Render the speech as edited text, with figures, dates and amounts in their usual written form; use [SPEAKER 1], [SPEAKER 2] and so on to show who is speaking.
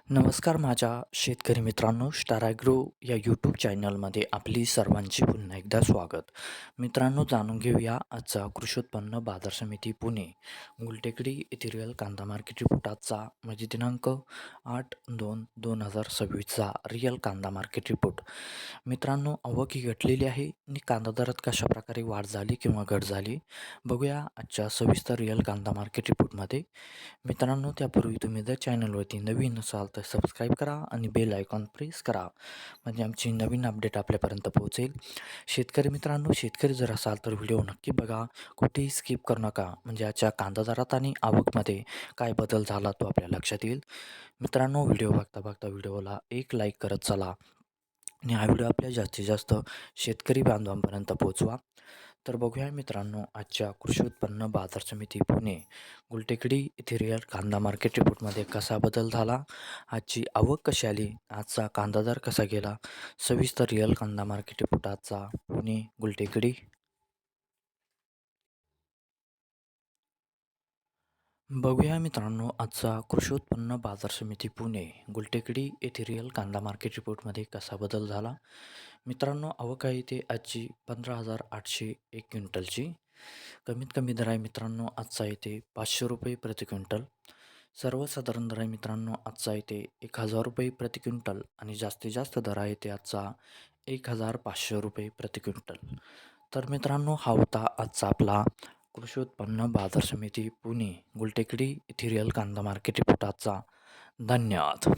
[SPEAKER 1] नमस्कार माझ्या शेतकरी मित्रांनो, स्टार ॲग्रो या यूट्यूब चॅनलमध्ये आपली सर्वांची पुन्हा एकदा स्वागत. मित्रांनो, जाणून घेऊया आजचा कृषी उत्पन्न बाजार समिती पुणे गुलटेकडी येथील रिअल कांदा मार्केट रिपोर्ट आजचा म्हणजे दिनांक 8/2/2026चा रिअल कांदा मार्केट रिपोर्ट. मित्रांनो, आवक ही घटलेली आहे आणि कांदा दरात कशाप्रकारे वाढ झाली किंवा घट झाली बघूया आजच्या सविस्तर रिअल कांदा मार्केट रिपोर्टमध्ये. मित्रांनो, त्यापूर्वी तुम्ही जर चॅनलवरती नवीन असाल तर सबस्क्राईब करा आणि बेल आयकॉन प्रेस करा, म्हणजे आमची नवीन अपडेट आपल्यापर्यंत पोहोचेल. शेतकरी मित्रांनो, शेतकरी जर असाल तर व्हिडिओ नक्की बघा, कुठेही स्किप करू नका, म्हणजे आजच्या कांदा दरात आणि आवकमध्ये काय बदल झाला तो आपल्या लक्षात येईल. मित्रांनो, व्हिडिओ बघता बघता व्हिडिओला एक लाईक करत चला आणि हा व्हिडिओ आपल्या जास्तीत जास्त शेतकरी बांधवांपर्यंत पोहोचवा. तर बघूया मित्रांनो, आजच्या कृषी उत्पन्न बाजार समिती पुणे गुलटेकडी येथे रिअल कांदा मार्केट रिपोर्टमध्ये कसा बदल झाला, आजची आवक कशी आली, आजचा कांदा दर कसा गेला, सविस्तर रिअल कांदा मार्केट रिपोर्ट आजचा पुणे गुलटेकडी. बघूया मित्रांनो, आजचा कृषी उत्पन्न बाजार समिती पुणे गुलटेकडी येथे रिअल कांदा मार्केट रिपोर्टमध्ये कसा बदल झाला. मित्रांनो, आवक आहे ते आजची 15,801 क्विंटलची. कमीत कमी दर आहे मित्रांनो आजचा येते 500 रुपये प्रति क्विंटल. सर्वसाधारण दर आहे मित्रांनो आजचा येते 1,000 रुपये प्रति क्विंटल आणि जास्तीत जास्त दर आहे ते आजचा 1,500 रुपये प्रति क्विंटल. तर मित्रांनो, हा होता आजचा आपला कृषी उत्पन्न बाजार समिती पुणे गुलटेकडी इथिरियल कांदा मार्केट रिपोर्ट आजचा. धन्यवाद.